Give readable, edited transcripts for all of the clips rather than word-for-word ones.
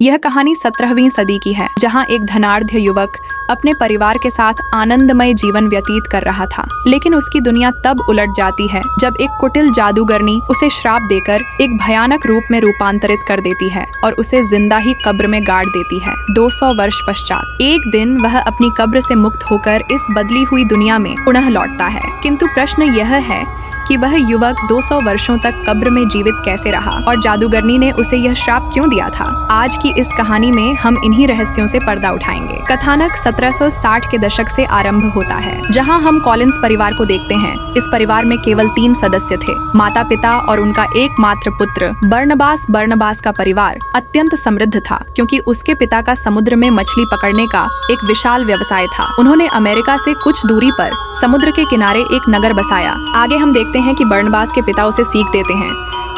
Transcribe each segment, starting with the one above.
यह कहानी 17वीं सदी की है, जहां एक धनाढ्य युवक अपने परिवार के साथ आनंदमय जीवन व्यतीत कर रहा था। लेकिन उसकी दुनिया तब उलट जाती है जब एक कुटिल जादूगरनी उसे श्राप देकर एक भयानक रूप में रूपांतरित कर देती है और उसे जिंदा ही कब्र में गाड़ देती है। 200 वर्ष पश्चात एक दिन वह अपनी कब्र से मुक्त होकर इस बदली हुई दुनिया में पुनः लौटता है। किंतु प्रश्न यह है कि वह युवक 200 वर्षों तक कब्र में जीवित कैसे रहा और जादूगरनी ने उसे यह श्राप क्यों दिया था। आज की इस कहानी में हम इन्हीं रहस्यों से पर्दा उठाएंगे। कथानक 1760 के दशक से आरंभ होता है, जहां हम कॉलिंस परिवार को देखते हैं। इस परिवार में केवल 3 सदस्य थे, माता पिता और उनका एकमात्र पुत्र बर्नबास। बर्नबास का परिवार अत्यंत समृद्ध था क्योंकि उसके पिता का समुद्र में मछली पकड़ने का एक विशाल व्यवसाय था। उन्होंने अमेरिका से कुछ दूरी पर समुद्र के किनारे एक नगर बसाया। आगे हम देखते हैं कि बर्नबास के पिता उसे सीख देते हैं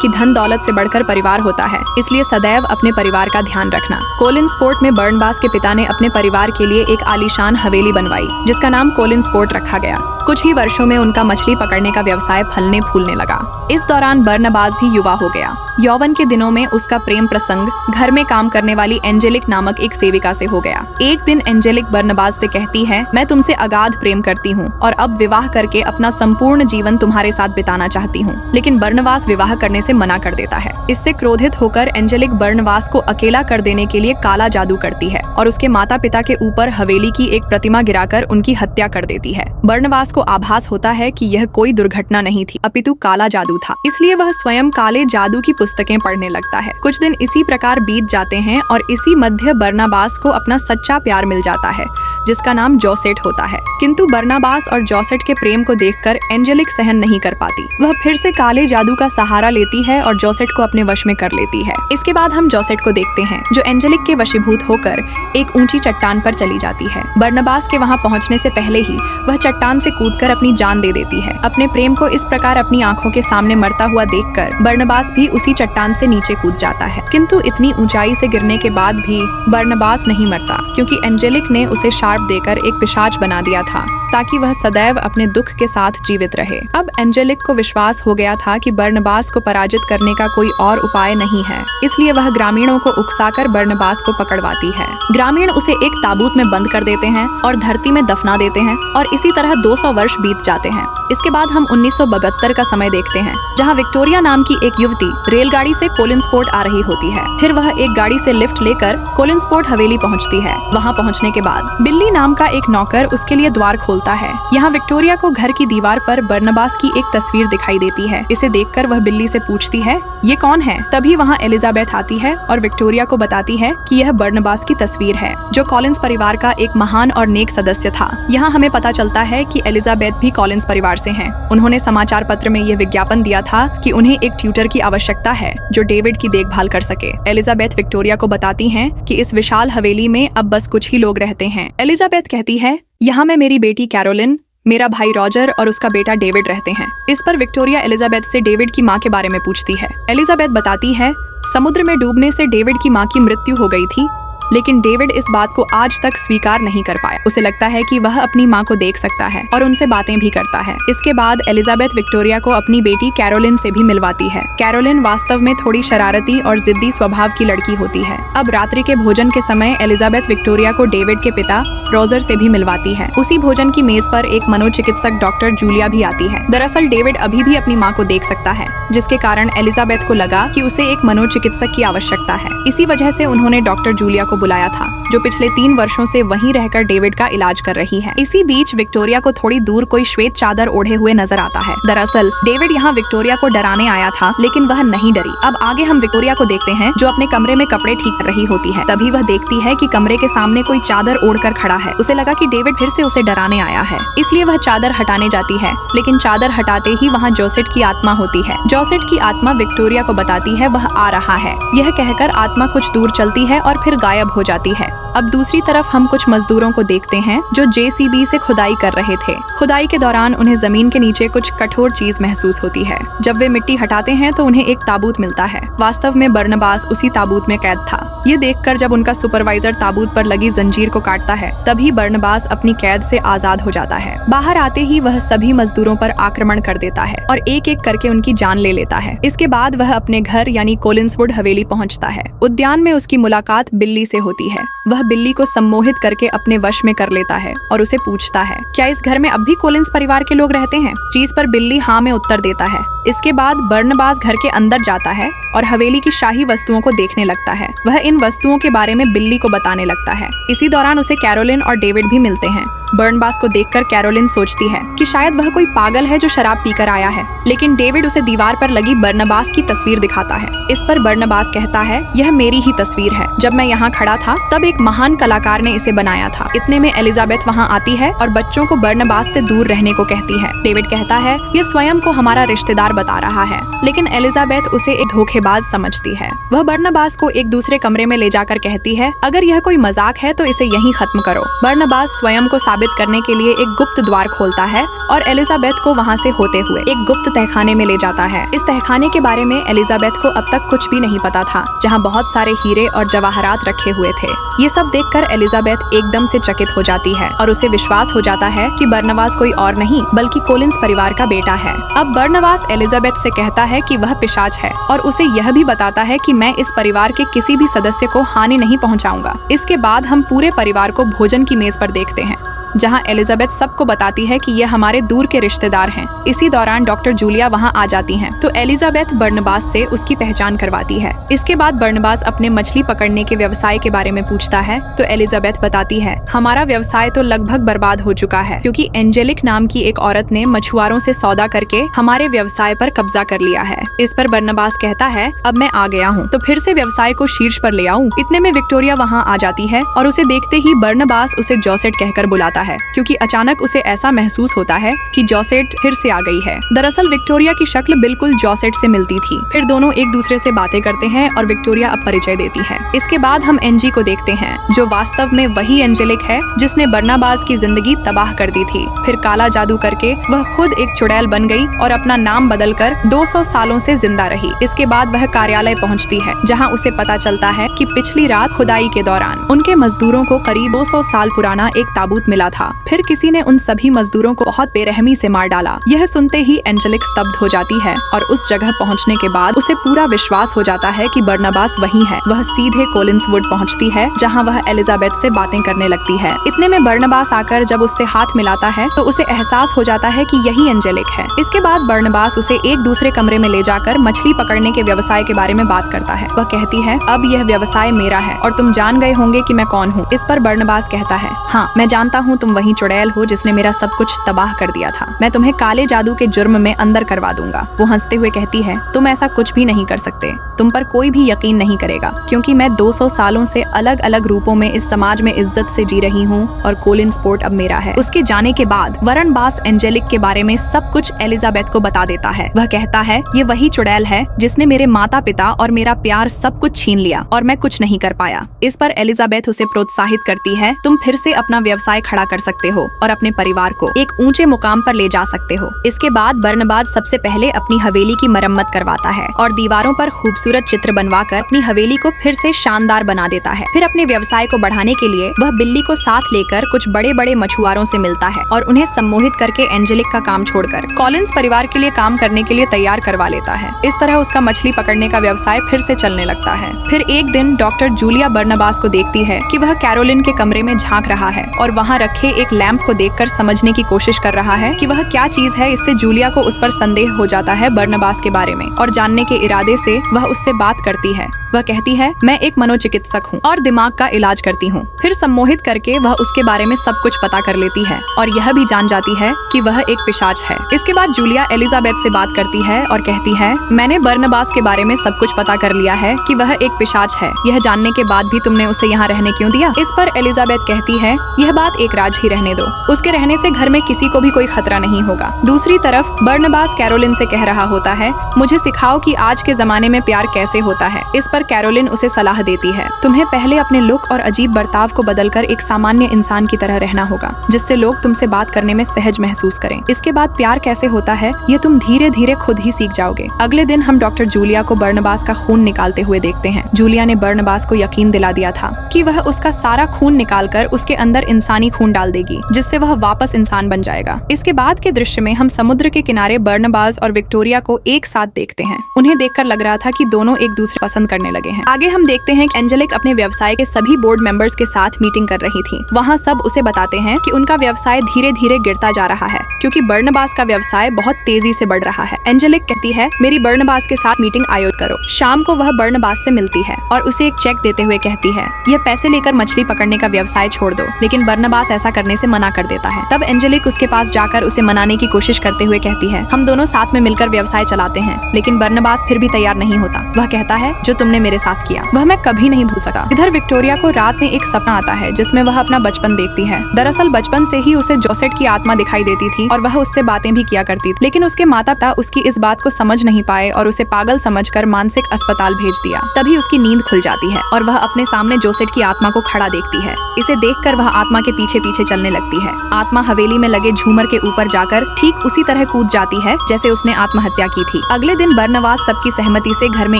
कि धन दौलत से बढ़कर परिवार होता है, इसलिए सदैव अपने परिवार का ध्यान रखना। कोलिन्सपोर्ट में बर्नबास के पिता ने अपने परिवार के लिए एक आलीशान हवेली बनवाई, जिसका नाम कोलिन्सपोर्ट रखा गया। कुछ ही वर्षों में उनका मछली पकड़ने का व्यवसाय फलने फूलने लगा। इस दौरान बर्नबास भी युवा हो गया। यौवन के दिनों में उसका प्रेम प्रसंग घर में काम करने वाली एंजेलिक नामक एक सेविका से हो गया। एक दिन एंजेलिक बर्नबास से कहती है, मैं तुमसे अगाध प्रेम करती हूँ और अब विवाह करके अपना संपूर्ण जीवन तुम्हारे साथ बिताना चाहती हूँ। लेकिन बर्नबास विवाह करने से मना कर देता है। इससे क्रोधित होकर एंजेलिक बर्नबास को अकेला कर देने के लिए काला जादू करती है और उसके माता पिता के ऊपर हवेली की एक प्रतिमा गिराकर उनकी हत्या कर देती है। बर्नबास को आभास होता है कि यह कोई दुर्घटना नहीं थी, अपितु काला जादू था। इसलिए वह स्वयं काले जादू की पुस्तकें पढ़ने लगता है। कुछ दिन इसी प्रकार बीत जाते हैं और इसी मध्य बर्नबास को अपना सच्चा प्यार मिल जाता है, जिसका नाम जोसेट होता है। किंतु बर्नबास और जोसेट के प्रेम को देखकर एंजेलिक सहन नहीं कर पाती। वह फिर से काले जादू का सहारा लेती है और जोसेट को अपने वश में कर लेती है। इसके बाद हम जोसेट को देखते हैं, जो एंजेलिक के वशीभूत होकर एक ऊंची चट्टान पर चली जाती है। बर्नबास के वहां पहुंचने से पहले ही वह चट्टान से कूदकर अपनी जान दे देती है। अपने प्रेम को इस प्रकार अपनी आंखों के सामने मरता हुआ देखकर बर्नबास भी उसी चट्टान से नीचे कूद जाता है। किंतु इतनी ऊंचाई से गिरने के बाद भी बर्नबास नहीं मरता, क्योंकि एंजेलिक ने उसे शार्प देकर एक पिशाच बना दिया था ताकि वह सदैव अपने दुख के साथ जीवित रहे। अब एंजेलिक को विश्वास हो गया था कि बर्नबास को पराजित करने का कोई और उपाय नहीं है, इसलिए वह ग्रामीणों को उकसाकर बर्नबास को पकड़वाती है। ग्रामीण उसे एक ताबूत में बंद कर देते हैं और धरती में दफना देते हैं और इसी तरह 200 वर्ष बीत जाते हैं। इसके बाद हम 1972 का समय देखते हैं, जहां विक्टोरिया नाम की एक युवती रेलगाड़ी से कोलिन्सपोर्ट आ रही होती है। फिर वह एक गाड़ी से लिफ्ट लेकर कोलिन्सपोर्ट हवेली पहुंचती है। वहां पहुंचने के बाद बिल्ली नाम का एक नौकर उसके लिए द्वार खोलता है। यहाँ विक्टोरिया को घर की दीवार पर बर्नबास की एक तस्वीर दिखाई देती है। इसे देखकर वह बिल्ली से पूछती है, ये कौन है? तभी वहाँ एलिजाबेथ आती है और विक्टोरिया को बताती है कि यह बर्नबास की तस्वीर है, जो कॉलिन्स परिवार का एक महान और नेक सदस्य था। यहाँ हमें पता चलता है कि एलिजाबेथ भी कॉलिन्स परिवार से हैं। उन्होंने समाचार पत्र में यह विज्ञापन दिया था कि उन्हें एक ट्यूटर की आवश्यकता है जो डेविड की देखभाल कर सके। एलिजाबेथ विक्टोरिया को बताती हैं कि इस विशाल हवेली में अब बस कुछ ही लोग रहते हैं। एलिजाबेथ कहती है, यहाँ मैं मेरी बेटी कैरोलिन, मेरा भाई रॉजर और उसका बेटा डेविड रहते हैं। इस पर विक्टोरिया एलिजाबेथ से डेविड की माँ के बारे में पूछती है। एलिजाबेथ बताती है, समुद्र में डूबने से डेविड की माँ की मृत्यु हो गई थी, लेकिन डेविड इस बात को आज तक स्वीकार नहीं कर पाया। उसे लगता है कि वह अपनी माँ को देख सकता है और उनसे बातें भी करता है। इसके बाद एलिजाबेथ विक्टोरिया को अपनी बेटी कैरोलिन से भी मिलवाती है। कैरोलिन वास्तव में थोड़ी शरारती और जिद्दी स्वभाव की लड़की होती है। अब रात्रि के भोजन के समय एलिजाबेथ विक्टोरिया को डेविड के पिता रॉजर से भी मिलवाती है। उसी भोजन की मेज पर एक मनोचिकित्सक डॉक्टर जूलिया भी आती है। दरअसल डेविड अभी भी अपनी माँ को देख सकता है, जिसके कारण एलिजाबेथ को लगा कि उसे एक मनोचिकित्सक की आवश्यकता है। इसी वजह से उन्होंने डॉक्टर जूलिया को बुलाया था, जो पिछले 3 वर्षों से वहीं रहकर डेविड का इलाज कर रही है। इसी बीच विक्टोरिया को थोड़ी दूर कोई श्वेत चादर ओढ़े हुए नजर आता है। दरअसल डेविड यहाँ विक्टोरिया को डराने आया था, लेकिन वह नहीं डरी। अब आगे हम विक्टोरिया को देखते हैं, जो अपने कमरे में कपड़े ठीक कर रही होती है। तभी वह देखती है कि कमरे के सामने कोई चादर ओढ़कर खड़ा है। उसे लगा कि डेविड फिर से उसे डराने आया है, इसलिए वह चादर हटाने जाती है। लेकिन चादर हटाते ही वहाँ जोसेट की आत्मा होती है। जोसेट की आत्मा विक्टोरिया को बताती है वह आ रहा है। यह कहकर आत्मा कुछ दूर चलती है और फिर गायब हो जाती है। अब दूसरी तरफ हम कुछ मजदूरों को देखते हैं जो JCB से खुदाई कर रहे थे। खुदाई के दौरान उन्हें जमीन के नीचे कुछ कठोर चीज महसूस होती है। जब वे मिट्टी हटाते हैं तो उन्हें एक ताबूत मिलता है। वास्तव में बर्नबास उसी ताबूत में कैद था। ये देखकर जब उनका सुपरवाइजर ताबूत पर लगी जंजीर को काटता है, तभी बर्नबास अपनी कैद से आजाद हो जाता है। बाहर आते ही वह सभी मजदूरों पर आक्रमण कर देता है और एक एक करके उनकी जान ले लेता है। इसके बाद वह अपने घर यानी कोलिंसवुड हवेली पहुंचता है। उद्यान में उसकी मुलाकात बिल्ली से होती है। वह बिल्ली को सम्मोहित करके अपने वश में कर लेता है और उसे पूछता है, क्या इस घर में अब भी कोलिंस परिवार के लोग रहते हैं? चीज पर बिल्ली हाँ में उत्तर देता है। इसके बाद बर्नबास घर के अंदर जाता है और हवेली की शाही वस्तुओं को देखने लगता है। वह इन वस्तुओं के बारे में बिल्ली को बताने लगता है। इसी दौरान उसे कैरोलिन और डेविड भी मिलते हैं। बर्नबास को देखकर कैरोलिन सोचती है कि शायद वह कोई पागल है जो शराब पीकर आया है, लेकिन डेविड उसे दीवार पर लगी बर्नबास की तस्वीर दिखाता है। इस पर बर्नबास कहता है, यह मेरी ही तस्वीर है। जब मैं यहाँ खड़ा था तब एक महान कलाकार ने इसे बनाया था। इतने में एलिजाबेथ वहाँ आती है और बच्चों को बर्नबास से दूर रहने को कहती है। डेविड कहता है, यह स्वयं को हमारा रिश्तेदार बता रहा है, लेकिन एलिजाबेथ उसे एक धोखेबाज समझती है। वह बर्नबास को एक दूसरे कमरे में ले जाकर कहती है, अगर यह कोई मजाक है तो इसे यहीं खत्म करो। बर्नबास स्वयं को साबित करने के लिए एक गुप्त द्वार खोलता है और एलिजाबेथ को वहाँ से होते हुए एक गुप्त तहखाने में ले जाता है। इस तहखाने के बारे में एलिजाबेथ को अब तक कुछ भी नहीं पता था, जहाँ बहुत सारे हीरे और जवाहरात रखे हुए थे। ये सब देखकर एलिजाबेथ एकदम से चकित हो जाती है और उसे विश्वास हो जाता है कि बर्नबास कोई और नहीं बल्कि कोलिंस परिवार का बेटा है। अब बर्नबास एलिजाबेथ से कहता है कि वह पिशाच है और उसे यह भी बताता है कि मैं इस परिवार के किसी भी सदस्य को हानि नहीं पहुंचाऊंगा। इसके बाद हम पूरे परिवार को भोजन की मेज पर देखते हैं, जहां एलिजाबेथ सबको बताती है कि ये हमारे दूर के रिश्तेदार हैं। इसी दौरान डॉक्टर जूलिया वहां आ जाती हैं, तो एलिजाबेथ बर्नबास से उसकी पहचान करवाती है। इसके बाद बर्नबास अपने मछली पकड़ने के व्यवसाय के बारे में पूछता है, तो एलिजाबेथ बताती है, हमारा व्यवसाय तो लगभग बर्बाद हो चुका है, क्योंकि एंजेलिक नाम की एक औरत ने मछुआरों से सौदा करके हमारे व्यवसाय पर कब्जा कर लिया है। इस पर बर्नबास कहता है, अब मैं आ गया हूँ तो फिर से व्यवसाय को शीर्ष पर ले आऊं। इतने में विक्टोरिया वहाँ आ जाती है और उसे देखते ही बर्नबास उसे जॉसेट कहकर बुलाता है, क्योंकि अचानक उसे ऐसा महसूस होता है कि जॉसेट फिर से आ गई है। दरअसल विक्टोरिया की शक्ल बिल्कुल जॉसेट से मिलती थी। फिर दोनों एक दूसरे से बातें करते हैं और विक्टोरिया अब परिचय देती है। इसके बाद हम एनजी को देखते हैं, जो वास्तव में वही एंजेलिक है जिसने बर्नबास की जिंदगी तबाह कर दी थी। फिर काला जादू करके वह खुद एक चुड़ैल बन गई और अपना नाम बदलकर 200 सालों से जिंदा रही। इसके बाद वह कार्यालय पहुंचती है, जहां उसे पता चलता है कि पिछली रात खुदाई के दौरान उनके मजदूरों को करीब 200 साल पुराना एक ताबूत मिला था। फिर किसी ने उन सभी मजदूरों को बहुत बेरहमी से मार डाला। यह सुनते ही एंजेलिक स्तब्ध हो जाती है और उस जगह पहुंचने के बाद उसे पूरा विश्वास हो जाता है कि बर्नबास वही है। वह सीधे कोलिंसवुड पहुंचती है, जहां वह एलिजाबेथ से बातें करने लगती है। इतने में बर्नबास आकर जब उससे हाथ मिलाता है तो उसे एहसास हो जाता है कि यही एंजेलिक है। इसके बाद बर्नबास उसे एक दूसरे कमरे में ले जाकर मछली पकड़ने के व्यवसाय के बारे में बात करता है। वह कहती है, अब यह व्यवसाय मेरा है और तुम जान गए होंगे कि मैं कौन हूँ। इस पर बर्नबास कहता है, हाँ मैं जानता हूँ तुम वही चुड़ैल हो जिसने मेरा सब कुछ तबाह कर दिया था। मैं तुम्हें काले जादू के जुर्म में अंदर करवा दूंगा। वो हंसते हुए कहती है, तुम ऐसा कुछ भी नहीं कर सकते। तुम पर कोई भी यकीन नहीं करेगा, क्योंकि मैं 200 सालों से अलग अलग रूपों में इस समाज में इज्जत से जी रही हूँ और कोलिंसपोर्ट अब मेरा है। उसके जाने के बाद बर्नबास एंजेलिक के बारे में सब कुछ एलिजाबेथ को बता देता है। वह कहता है, ये वही चुड़ैल है जिसने मेरे माता पिता और मेरा प्यार सब कुछ छीन लिया और मैं कुछ नहीं कर पाया। इस पर एलिजाबेथ उसे प्रोत्साहित करती है, तुम फिर से अपना व्यवसाय खड़ा कर सकते हो और अपने परिवार को एक ऊंचे मुकाम पर ले जा सकते हो। इसके बाद बर्नबास सबसे पहले अपनी हवेली की मरम्मत करवाता है और दीवारों पर खूबसूरत चित्र बनवाकर अपनी हवेली को फिर से शानदार बना देता है। फिर अपने व्यवसाय को बढ़ाने के लिए वह बिल्ली को साथ लेकर कुछ बड़े बड़े मछुआरों से मिलता है और उन्हें सम्मोहित करके एंजेलिक का काम छोड़कर कॉलिंस परिवार के लिए काम करने के लिए तैयार करवा लेता है। इस तरह उसका मछली पकड़ने का व्यवसाय फिर से चलने लगता है। फिर एक दिन डॉक्टर जूलिया बर्नबास को देखती है कि वह कैरोलिन के कमरे में झांक रहा है और वहाँ रखे एक लैंप को देखकर समझने की कोशिश कर रहा है कि वह क्या चीज है। इससे जूलिया को उस पर संदेह हो जाता है बर्नबास के बारे में और जानने के इरादे से वह उससे बात करती है। वह कहती है, मैं एक मनोचिकित्सक हूँ और दिमाग का इलाज करती हूँ। फिर सम्मोहित करके वह उसके बारे में सब कुछ पता कर लेती है और यह भी जान जाती है कि वह एक पिशाच है। इसके बाद जूलिया एलिजाबेथ से बात करती है और कहती है, मैंने बर्नबास के बारे में सब कुछ पता कर लिया है कि वह एक पिशाच है। यह जानने के बाद भी तुमने उसे यहाँ रहने क्यों दिया? इस पर एलिजाबेथ कहती है, यह बात एक नाराज ही रहने दो, उसके रहने से घर में किसी को भी कोई खतरा नहीं होगा। दूसरी तरफ बर्नबास कैरोलिन से कह रहा होता है, मुझे सिखाओ कि आज के जमाने में प्यार कैसे होता है। इस पर कैरोलिन उसे सलाह देती है, तुम्हें पहले अपने लुक और अजीब बर्ताव को बदलकर एक सामान्य इंसान की तरह रहना होगा, जिससे लोग तुमसे बात करने में सहज महसूस करें। इसके बाद प्यार कैसे होता है ये तुम धीरे धीरे खुद ही सीख जाओगे। अगले दिन हम डॉक्टर जूलिया को बर्नबास का खून निकालते हुए देखते हैं। जूलिया ने बर्नबास को यकीन दिला दिया था कि वह उसका सारा खून निकालकर उसके अंदर इंसानी खून डाल देगी, जिससे वह वापस इंसान बन जाएगा। इसके बाद के दृश्य में हम समुद्र के किनारे बर्नबास और विक्टोरिया को एक साथ देखते हैं। उन्हें देखकर लग रहा था कि दोनों एक दूसरे पसंद करने लगे हैं। आगे हम देखते हैं कि एंजेलिक अपने व्यवसाय के सभी बोर्ड मेंबर्स के साथ मीटिंग कर रही थी। वहाँ सब उसे बताते हैं कि उनका व्यवसाय धीरे धीरे गिरता जा रहा है, क्योंकि बर्नबास का व्यवसाय बहुत तेजी से बढ़ रहा है। एंजेलिक कहती है, मेरी बर्नबास के साथ मीटिंग आयोजित करो। शाम को वह बर्नबास से मिलती है और उसे एक चेक देते हुए कहती है, यह पैसे लेकर मछली पकड़ने का व्यवसाय छोड़ दो। लेकिन बर्नबास ऐसा करने से मना कर देता है। तब एंजेलिक उसके पास जाकर उसे मनाने की कोशिश करते हुए कहती है, हम दोनों साथ में मिलकर व्यवसाय चलाते हैं। लेकिन बर्नबास फिर भी तैयार नहीं होता। वह कहता है, जो तुमने मेरे साथ किया वह मैं कभी नहीं भूल सकता। इधर विक्टोरिया को रात में एक सपना आता है जिसमें वह अपना बचपन देखती है। दरअसल बचपन से ही उसे जोसेट की आत्मा दिखाई देती थी और वह उससे बातें भी किया करती थी। लेकिन उसके माता पिता उसकी इस बात को समझ नहीं पाए और उसे पागल समझकर मानसिक अस्पताल भेज दिया। तभी उसकी नींद खुल जाती है और वह अपने सामने जोसेट की आत्मा को खड़ा देखती है। इसे देखकर वह आत्मा के पीछे पीछे चलने लगती है। आत्मा हवेली में लगे झूमर के ऊपर जाकर ठीक उसी तरह कूद जाती है जैसे उसने आत्महत्या की थी। अगले दिन बर्नबास सबकी सहमति से घर में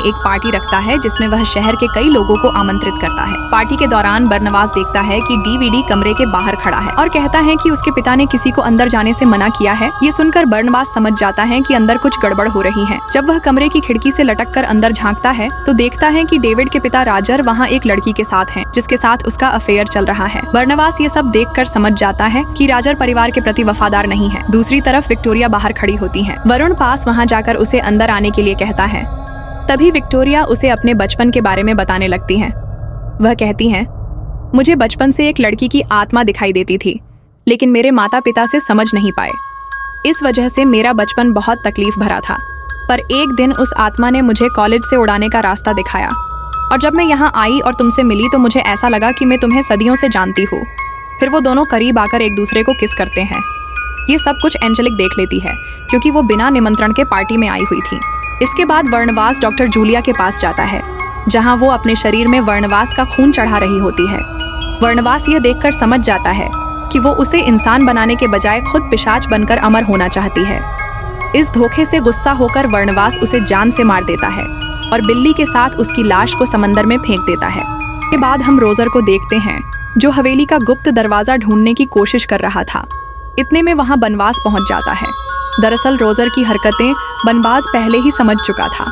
एक पार्टी रखता है जिसमें वह शहर के कई लोगों को आमंत्रित करता है। पार्टी के दौरान बर्नबास देखता है कि डीवीडी कमरे के बाहर खड़ा है और कहता है कि उसके पिता ने किसी को अंदर जाने से मना किया है। ये सुनकर बर्नबास समझ जाता है कि अंदर कुछ गड़बड़ हो रही है। जब वह कमरे की खिड़की से लटककर अंदर झांकता है तो देखता है कि डेविड के पिता राजर वहाँ एक लड़की के साथ हैं, जिसके साथ उसका अफेयर चल रहा है। बर्नबास ये सब देखकर समझ जाता है कि राजर परिवार के प्रति वफादार नहीं है। दूसरी तरफ विक्टोरिया बाहर खड़ी होती है। वरुण पास वहाँ जाकर उसे अंदर आने के लिए कहता है। तभी विक्टोरिया उसे अपने बचपन के बारे में बताने लगती है। वह कहती है, मुझे बचपन से एक लड़की की आत्मा दिखाई देती थी, लेकिन मेरे माता पिता से समझ नहीं पाए। इस वजह से मेरा बचपन बहुत तकलीफ भरा था। पर एक दिन उस आत्मा ने मुझे कॉलेज से उड़ाने का रास्ता दिखाया और जब मैं यहाँ आई और तुमसे मिली तो मुझे ऐसा लगा कि मैं तुम्हें सदियों से जानती हूँ। फिर वो दोनों करीब आकर एक दूसरे को किस करते हैं। ये सब कुछ एंजेलिक देख लेती है क्योंकि वो बिना निमंत्रण के पार्टी में आई हुई थी। इसके बाद बर्नबास डॉक्टर जूलिया के पास जाता है, जहाँ वो अपने शरीर में बर्नबास का खून चढ़ा रही होती है। बर्नबास यह देखकर समझ जाता है कि वो उसे इंसान बनाने के बजाय खुद पिशाच बनकर अमर होना चाहती है। इस धोखे से गुस्सा होकर बर्नबास उसे जान से मार देता है और बिल्ली के साथ उसकी लाश को समंदर में फेंक देता है। के बाद हम रोजर को देखते हैं जो हवेली का गुप्त दरवाजा ढूंढने की कोशिश कर रहा था। इतने में वहां बनबास पहुंच जाता है। दरअसल रोजर की हरकतें बनबास पहले ही समझ चुका था।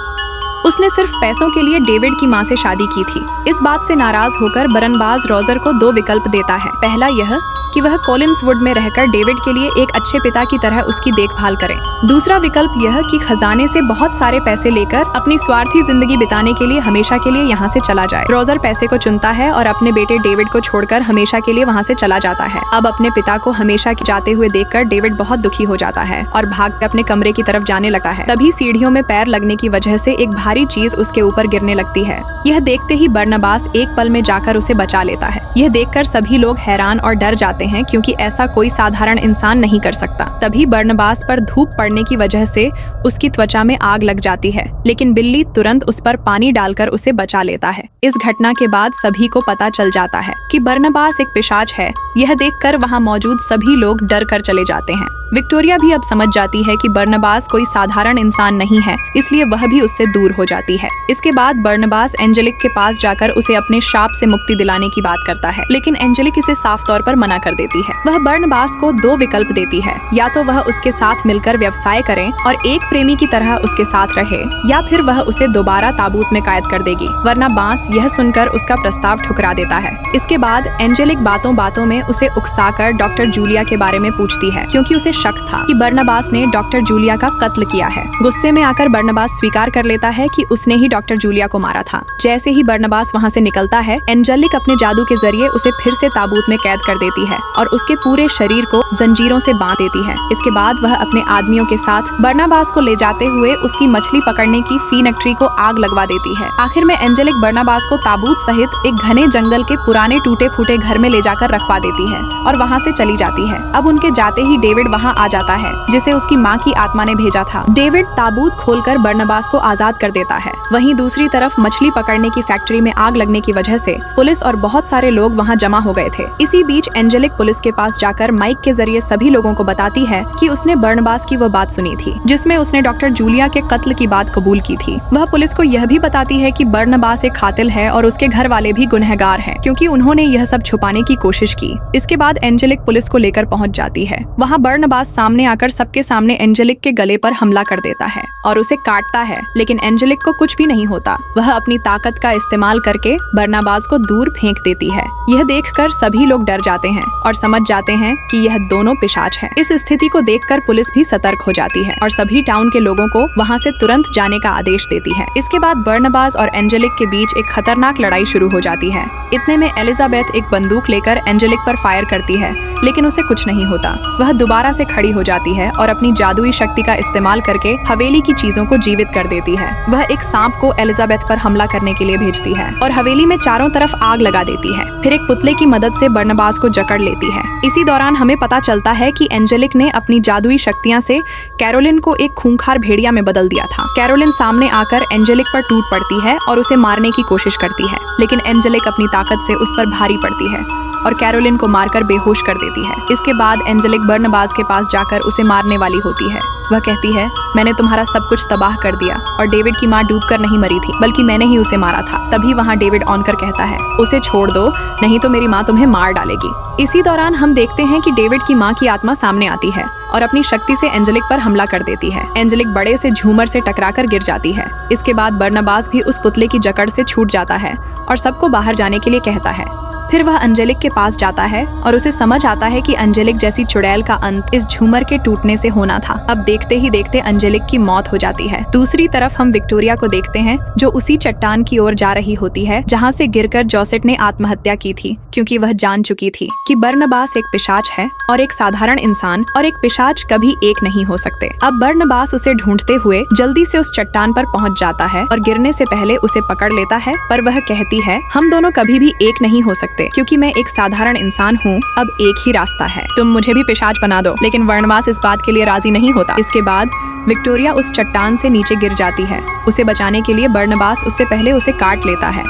उसने सिर्फ पैसों के लिए डेविड की मां से शादी की थी। इस बात से नाराज होकर बर्नबास रोजर को 2 विकल्प देता है। पहला यह कि वह कोलिंसवुड में रहकर डेविड के लिए एक अच्छे पिता की तरह उसकी देखभाल करें। दूसरा विकल्प यह कि खजाने से बहुत सारे पैसे लेकर अपनी स्वार्थी जिंदगी बिताने के लिए हमेशा के लिए यहाँ से चला जाए। रोजर पैसे को चुनता है और अपने बेटे डेविड को छोड़कर हमेशा के लिए वहाँ से चला जाता है। अब अपने पिता को हमेशा जाते हुए देखकर डेविड बहुत दुखी हो जाता है और भाग कर अपने कमरे की तरफ जाने लगता है। तभी सीढ़ियों में पैर लगने की वजह से एक भारी चीज उसके ऊपर गिरने लगती है। यह देखते ही बर्नबास एक पल में जाकर उसे बचा लेता है। यह देखकर सभी लोग हैरान और डर जाते हैं क्योंकि ऐसा कोई साधारण इंसान नहीं कर सकता। तभी बर्नबास पर धूप पड़ने की वजह से उसकी त्वचा में आग लग जाती है, लेकिन बिल्ली तुरंत उस पर पानी डालकर उसे बचा लेता है। इस घटना के बाद सभी को पता चल जाता है कि बर्नबास एक पिशाच है। यह देखकर वहाँ मौजूद सभी लोग डर कर चले जाते हैं। विक्टोरिया भी अब समझ जाती है कि बर्नबास कोई साधारण इंसान नहीं है, इसलिए वह भी उससे दूर हो जाती है। इसके बाद बर्नबास एंजेलिक के पास जाकर उसे अपने शाप से मुक्ति दिलाने की बात करता है, लेकिन एंजेलिक इसे साफ तौर पर मना कर देती है। वह बर्नबास को 2 विकल्प देती है, या तो वह उसके साथ मिलकर व्यवसाय करे और एक प्रेमी की तरह उसके साथ रहे, या फिर वह उसे दोबारा ताबूत में कैद कर देगी, वरना बांस यह सुनकर उसका प्रस्ताव ठुकरा देता है। इसके बाद एंजेलिक बातों बातों में उसे उकसाकर डॉक्टर जूलिया के बारे में पूछती है, क्योंकि उसे शक था कि बर्नबास ने डॉक्टर जूलिया का कत्ल किया है। गुस्से में आकर बर्नबास स्वीकार कर लेता है कि उसने ही डॉक्टर जूलिया को मारा था। जैसे ही बर्नबास वहाँ से निकलता है, एंजेलिक अपने जादू के जरिए उसे फिर से ताबूत में कैद कर देती है और उसके पूरे शरीर को जंजीरों से बांध देती है। इसके बाद वह अपने आदमियों के साथ बरनाबास को ले जाते हुए उसकी मछली पकड़ने की फैक्ट्री को आग लगवा देती है। आखिर में एंजेलिक बरनाबास को ताबूत सहित एक घने जंगल के पुराने टूटे फूटे घर में ले जाकर रखवा देती है और वहाँ से चली जाती है। अब उनके जाते ही डेविड वहाँ आ जाता है, जिसे उसकी माँ की आत्मा ने भेजा था। डेविड ताबूत खोलकर बरनबास को आजाद कर देता है। वहीं दूसरी तरफ मछली पकड़ने की फैक्ट्री में आग लगने की वजह से पुलिस और बहुत सारे लोग वहाँ जमा हो गए थे। इसी बीच एंजेलिक पुलिस के पास जाकर माइक के जरिए सभी लोगों को बताती है कि उसने बरनबास की वो बात सुनी थी जिसमें उसने डॉक्टर जूलिया के कत्ल की बात कबूल की थी। वह पुलिस को यह भी बताती है कि बरनबास एक कातिल है और उसके घर वाले भी गुनहगार हैं, क्योंकि उन्होंने यह सब छुपाने की कोशिश की। इसके बाद एंजेलिक पुलिस को लेकर पहुंच जाती है। वहाँ बरनबास सामने आकर सबके सामने एंजेलिक के गले पर हमला कर देता है और उसे काटता है, लेकिन एंजेलिक को कुछ भी नहीं होता। वह अपनी ताकत का इस्तेमाल करके बरनबास को दूर फेंक देती है। यह देखकर सभी लोग डर जाते हैं और समझ जाते हैं कि यह दोनों पिशाच हैं। इस स्थिति को देखकर पुलिस भी सतर्क हो जाती है और सभी टाउन के लोगों को वहाँ से तुरंत जाने का आदेश देती है। इसके बाद बरनबास और एंजेलिक के बीच एक खतरनाक लड़ाई शुरू हो जाती है। इतने में एलिजाबेथ एक बंदूक लेकर एंजेलिक पर फायर करती है, लेकिन उसे कुछ नहीं होता। वह दोबारा से खड़ी हो जाती है और अपनी जादुई शक्ति का इस्तेमाल करके हवेली की चीजों को जीवित कर देती है। वह एक सांप को एलिजाबेथ पर हमला करने के लिए भेजती है और हवेली में चारों तरफ आग लगा देती है। फिर एक पुतले की मदद से बरनबास को जकड़ लेती है। इसी दौरान हमें पता चलता है कि एंजेलिक ने अपनी जादुई शक्तियां से कैरोलिन को एक खूंखार भेड़िया में बदल दिया था। कैरोलिन सामने आकर एंजेलिक पर टूट पड़ती है और उसे मारने की कोशिश करती है, लेकिन एंजेलिक अपनी ताकत से उस पर भारी पड़ती है और कैरोलिन को मारकर बेहोश कर देती है। इसके बाद एंजेलिक बरनबास के पास जाकर उसे मारने वाली होती है। वह कहती है, मैंने तुम्हारा सब कुछ तबाह कर दिया और डेविड की माँ डूबकर नहीं मरी थी, बल्कि मैंने ही उसे मारा था। तभी वहाँ डेविड ऑनकर कहता है, उसे छोड़ दो, नहीं तो मेरी माँ तुम्हें मार डालेगी। इसी दौरान हम देखते हैं कि डेविड की माँ की आत्मा सामने आती है और अपनी शक्ति से एंजेलिक पर हमला कर देती है। एंजेलिक बड़े से झूमर से टकराकर गिर जाती है। इसके बाद बरनबास भी उस पुतले की जकड़ से छूट जाता है और सबको बाहर जाने के लिए कहता है। फिर वह एंजेलिक के पास जाता है और उसे समझ आता है कि एंजेलिक जैसी चुड़ैल का अंत इस झूमर के टूटने से होना था। अब देखते ही देखते एंजेलिक की मौत हो जाती है। दूसरी तरफ हम विक्टोरिया को देखते हैं, जो उसी चट्टान की ओर जा रही होती है जहाँ से गिरकर जोसेट ने आत्महत्या की थी, क्योंकि वह जान चुकी थी कि बरनबास एक पिशाच है और एक साधारण इंसान और एक पिशाच कभी एक नहीं हो सकते। अब बरनबास उसे ढूंढते हुए जल्दी से उस चट्टान पर पहुँच जाता है और गिरने से पहले उसे पकड़ लेता है, पर वह कहती है, हम दोनों कभी भी एक नहीं हो सकते, क्योंकि मैं एक साधारण इंसान हूँ। अब एक ही रास्ता है, तुम मुझे भी पिशाच बना दो। लेकिन बरनबास इस बात के लिए राजी नहीं होता। इसके बाद विक्टोरिया उस चट्टान से नीचे गिर जाती है। उसे बचाने के लिए बरनबास उससे पहले उसे काट लेता है,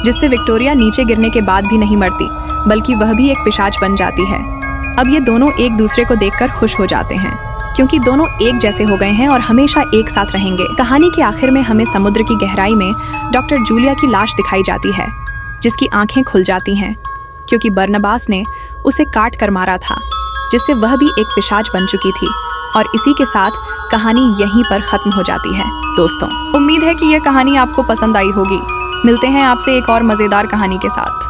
जिससे विक्टोरिया नीचे गिरने के बाद भी नहीं मरती, बल्कि वह भी एक पिशाच बन जाती है। अब ये दोनों एक दूसरे को देखकर खुश हो जाते हैं, क्योंकि दोनों एक जैसे हो गए हैं और हमेशा एक साथ रहेंगे। कहानी के आखिर में हमें समुद्र की गहराई में डॉक्टर जूलिया की लाश दिखाई जाती है, जिसकी आंखें खुल जाती हैं, क्योंकि बरनबास ने उसे काट कर मारा था, जिससे वह भी एक पिशाच बन चुकी थी। और इसी के साथ कहानी यहीं पर खत्म हो जाती है। दोस्तों, उम्मीद है कि यह कहानी आपको पसंद आई होगी। मिलते हैं आपसे एक और मज़ेदार कहानी के साथ।